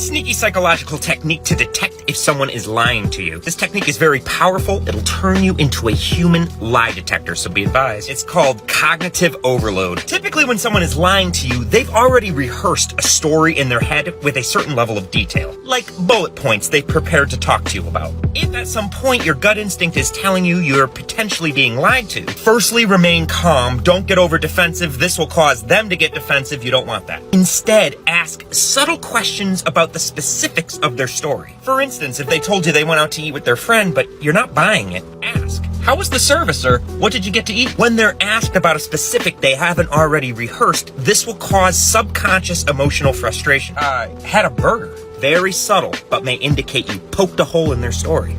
sneaky psychological technique to detect if someone is lying to you. This technique is very powerful. It'll turn you into a human lie detector, so be advised. It's called cognitive overload. Typically, when someone is lying to you, they've already rehearsed a story in their head with a certain level of detail, like bullet points they've prepared to talk to you about. If at some point your gut instinct is telling you you're potentially being lied to, firstly, remain calm. Don't get over defensive. This will cause them to get defensive. You don't want that. Instead, ask subtle questions about the specifics of their story. For instance, if they told you they went out to eat with their friend, but you're not buying it, ask, "How was the service, or what did you get to eat?" When they're asked about a specific they haven't already rehearsed, this will cause subconscious emotional frustration. Had a burger. Very subtle, but may indicate you poked a hole in their story.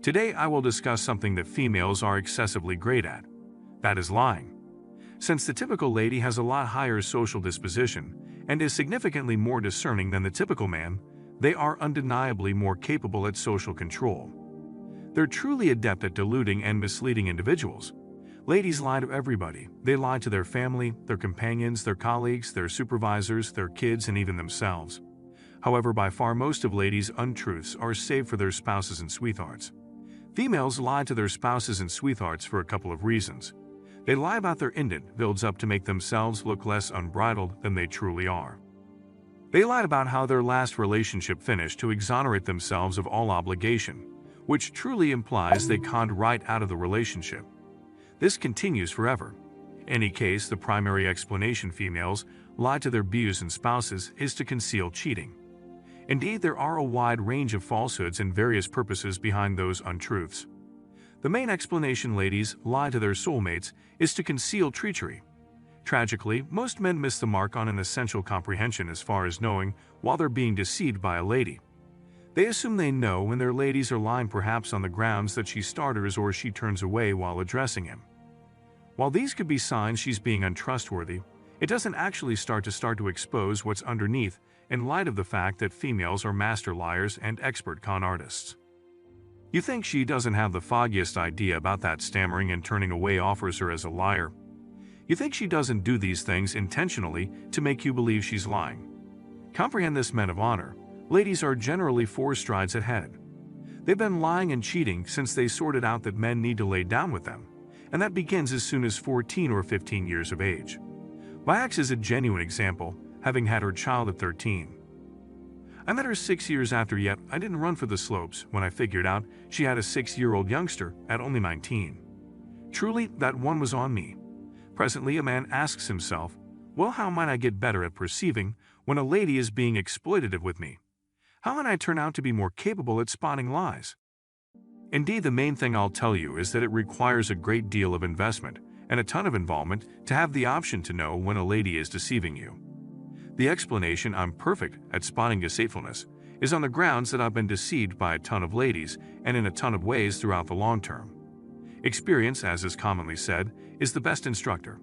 Today I will discuss something that females are excessively great at. That is lying. Since the typical lady has a lot higher social disposition and is significantly more discerning than the typical man, they are undeniably more capable at social control. They're truly adept at deluding and misleading individuals. Ladies lie to everybody. They lie to their family, their companions, their colleagues, their supervisors, their kids, and even themselves. However, by far most of ladies' untruths are saved for their spouses and sweethearts. Females lie to their spouses and sweethearts for a couple of reasons. They lie about their indent builds up to make themselves look less unbridled than they truly are. They lied about how their last relationship finished to exonerate themselves of all obligation, which truly implies they conned right out of the relationship. This continues forever. In any case, the primary explanation females lie to their beaux and spouses is to conceal cheating. Indeed, there are a wide range of falsehoods and various purposes behind those untruths. The main explanation ladies lie to their soulmates is to conceal treachery. Tragically, most men miss the mark on an essential comprehension as far as knowing while they're being deceived by a lady. They assume they know when their ladies are lying, perhaps on the grounds that she starters or she turns away while addressing him. While these could be signs she's being untrustworthy, it doesn't actually start to expose what's underneath in light of the fact that females are master liars and expert con artists. You think she doesn't have the foggiest idea about that stammering and turning away offers her as a liar. You think she doesn't do these things intentionally to make you believe she's lying. Comprehend this, men of honor. Ladies are generally 4 strides ahead. They've been lying and cheating since they sorted out that men need to lay down with them, and that begins as soon as 14 or 15 years of age. My ex is a genuine example, having had her child at 13. I met her 6 years after, yet I didn't run for the slopes when I figured out she had a 6-year-old youngster at only 19. Truly, that one was on me. Presently, a man asks himself, well, how might I get better at perceiving when a lady is being exploitative with me? How might I turn out to be more capable at spotting lies? Indeed, the main thing I'll tell you is that it requires a great deal of investment and a ton of involvement to have the option to know when a lady is deceiving you. The explanation, "I'm perfect at spotting deceitfulness," is on the grounds that I've been deceived by a ton of ladies and in a ton of ways throughout the long term. Experience, as is commonly said, is the best instructor.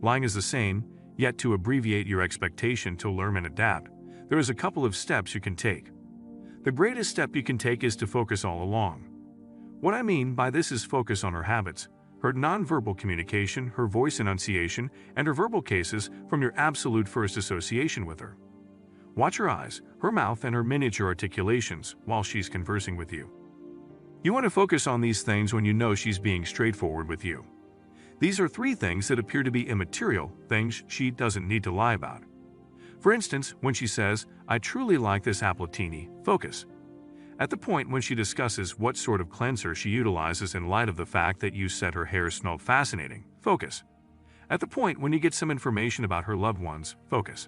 Lying is the same, yet to abbreviate your expectation to learn and adapt, there is a couple of steps you can take. The greatest step you can take is to focus all along. What I mean by this is focus on her habits, her nonverbal communication, her voice enunciation, and her verbal cases from your absolute first association with her. Watch her eyes, her mouth, and her miniature articulations while she's conversing with you. You want to focus on these things when you know she's being straightforward with you. These are 3 things that appear to be immaterial, things she doesn't need to lie about. For instance, when she says, "I truly like this appletini," focus. At the point when she discusses what sort of cleanser she utilizes in light of the fact that you said her hair smelled fascinating, focus. At the point when you get some information about her loved ones, focus.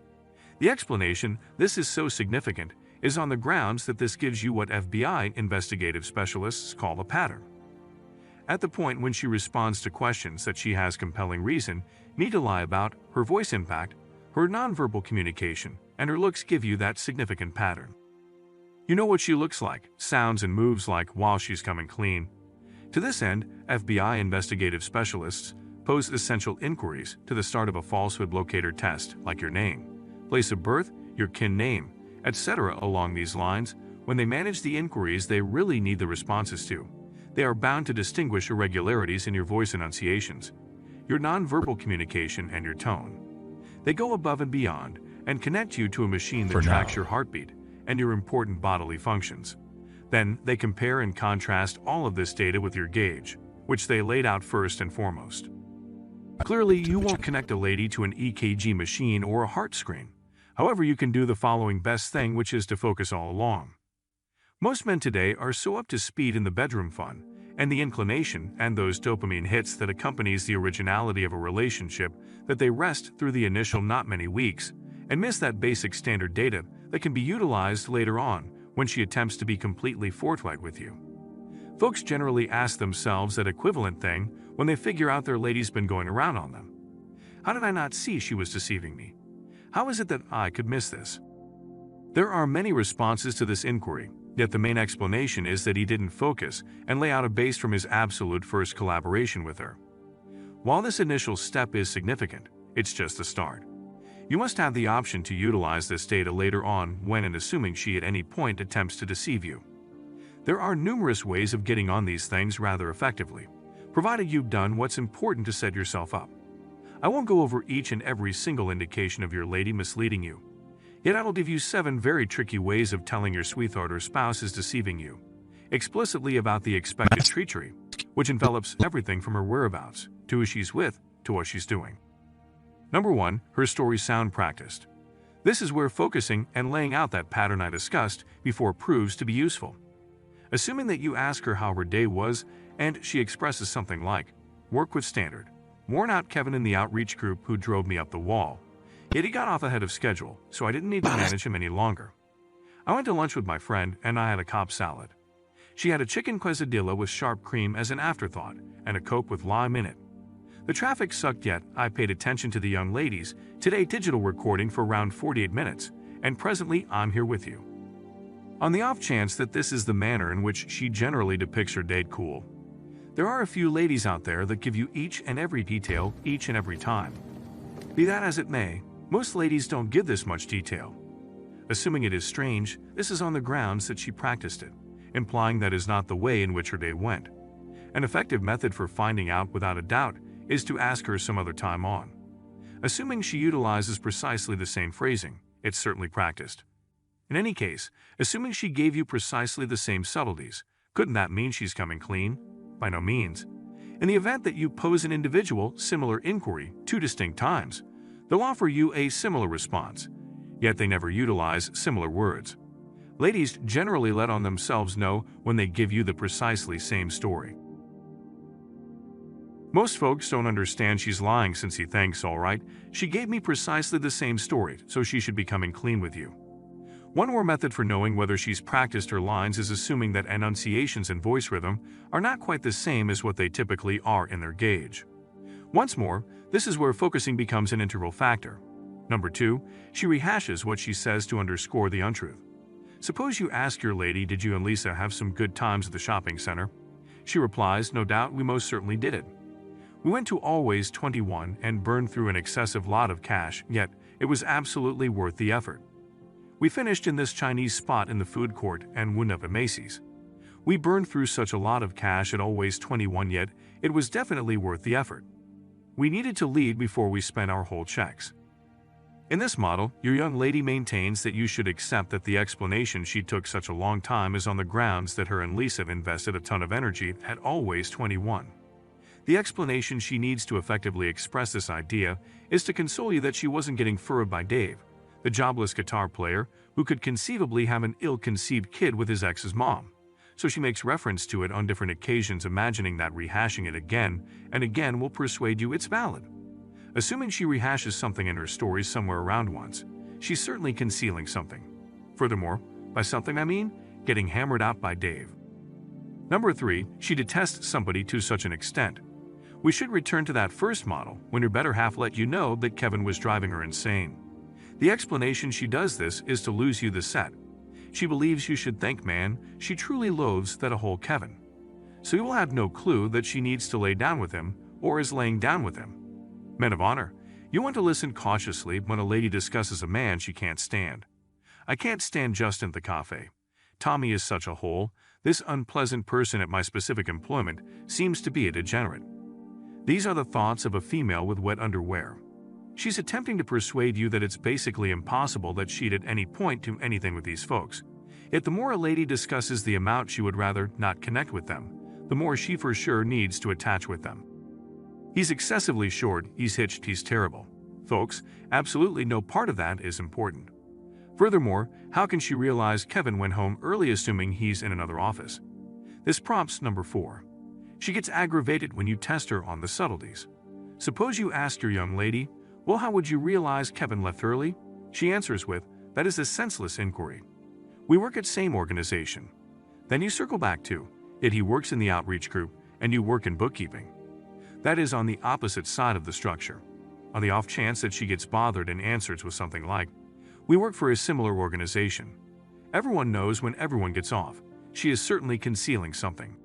The explanation, this is so significant, is on the grounds that this gives you what FBI investigative specialists call a pattern. At the point when she responds to questions that she has compelling reason need to lie about, her voice impact, her nonverbal communication, and her looks give you that significant pattern. You know what she looks like, sounds, and moves like while she's coming clean. To this end, FBI investigative specialists pose essential inquiries to the start of a falsehood locator test, like your name, place of birth, your kin name, etc. Along these lines, when they manage the inquiries they really need the responses to, they are bound to distinguish irregularities in your voice enunciations, your nonverbal communication, and your tone. They go above and beyond and connect you to a machine that tracks your heartbeat and your important bodily functions. Then, they compare and contrast all of this data with your gauge, which they laid out first and foremost. Clearly, you won't connect a lady to an EKG machine or a heart screen. However, you can do the following best thing, which is to focus all along. Most men today are so up to speed in the bedroom fun, and the inclination and those dopamine hits that accompanies the originality of a relationship that they rest through the initial not many weeks and miss that basic standard data that can be utilized later on when she attempts to be completely forthright with you. Folks generally ask themselves that equivalent thing when they figure out their lady's been going around on them. How did I not see she was deceiving me? How is it that I could miss this? There are many responses to this inquiry, yet the main explanation is that he didn't focus and lay out a base from his absolute first collaboration with her. While this initial step is significant, it's just a start. You must have the option to utilize this data later on when and assuming she at any point attempts to deceive you. There are numerous ways of getting on these things rather effectively, provided you've done what's important to set yourself up. I won't go over each and every single indication of your lady misleading you, yet I will give you 7 very tricky ways of telling your sweetheart or spouse is deceiving you, explicitly about the expected treachery, which envelops everything from her whereabouts, to who she's with, to what she's doing. Number 1. Her stories sound practiced. This is where focusing and laying out that pattern I discussed before proves to be useful. Assuming that you ask her how her day was and she expresses something like, "Work with standard. Worn out Kevin in the outreach group who drove me up the wall. Yet he got off ahead of schedule, so I didn't need to manage him any longer. I went to lunch with my friend and I had a Cobb salad. She had a chicken quesadilla with sharp cream as an afterthought and a Coke with lime in it. The traffic sucked, yet I paid attention to the young ladies, today digital recording for around 48 minutes, and presently I'm here with you." On the off chance that this is the manner in which she generally depicts her date cool, there are a few ladies out there that give you each and every detail each and every time. Be that as it may, most ladies don't give this much detail. Assuming it is strange, this is on the grounds that she practiced it, implying that is not the way in which her day went. An effective method for finding out without a doubt is to ask her some other time on. Assuming she utilizes precisely the same phrasing, it's certainly practiced. In any case, assuming she gave you precisely the same subtleties, couldn't that mean she's coming clean? By no means. In the event that you pose an individual similar inquiry 2 distinct times, they'll offer you a similar response, yet they never utilize similar words. Ladies generally let on themselves know when they give you the precisely same story. Most folks don't understand she's lying since he thinks, "All right, she gave me precisely the same story, so she should be coming clean with you." One more method for knowing whether she's practiced her lines is assuming that enunciations and voice rhythm are not quite the same as what they typically are in their gauge. Once more, this is where focusing becomes an integral factor. Number 2, she rehashes what she says to underscore the untruth. Suppose you ask your lady, "Did you and Lisa have some good times at the shopping center?" She replies, "No doubt, we most certainly did it. We went to Always 21 and burned through an excessive lot of cash, yet it was absolutely worth the effort. We finished in this Chinese spot in the food court and wound up at Macy's. We burned through such a lot of cash at Always 21, yet it was definitely worth the effort. We needed to leave before we spent our whole checks." In this model, your young lady maintains that you should accept that the explanation she took such a long time is on the grounds that her and Lisa have invested a ton of energy at Always 21. The explanation she needs to effectively express this idea is to console you that she wasn't getting furrowed by Dave, the jobless guitar player who could conceivably have an ill-conceived kid with his ex's mom. So she makes reference to it on different occasions, imagining that rehashing it again and again will persuade you it's valid. Assuming she rehashes something in her stories somewhere around once, she's certainly concealing something. Furthermore, by something I mean getting hammered out by Dave. Number 3, she detests somebody to such an extent. We should return to that first model when your better half let you know that Kevin was driving her insane. The explanation she does this is to lose you the set. She believes you should think, man, she truly loathes that a whole Kevin. So you will have no clue that she needs to lay down with him or is laying down with him. Men of honor, you want to listen cautiously when a lady discusses a man she can't stand. "I can't stand Justin at the cafe. Tommy is such a hole. This unpleasant person at my specific employment seems to be a degenerate." These are the thoughts of a female with wet underwear. She's attempting to persuade you that it's basically impossible that she'd at any point do anything with these folks. Yet the more a lady discusses the amount she would rather not connect with them, the more she for sure needs to attach with them. He's excessively short, he's hitched, he's terrible. Folks, absolutely no part of that is important. Furthermore, how can she realize Kevin went home early assuming he's in another office? This prompts number 4. She gets aggravated when you test her on the subtleties. Suppose you ask your young lady, well, how would you realize Kevin left early? She answers with, that is a senseless inquiry. We work at same organization. Then you circle back to, yet he works in the outreach group and you work in bookkeeping. That is on the opposite side of the structure. On the off chance that she gets bothered and answers with something like, we work for a similar organization. Everyone knows when everyone gets off. She is certainly concealing something.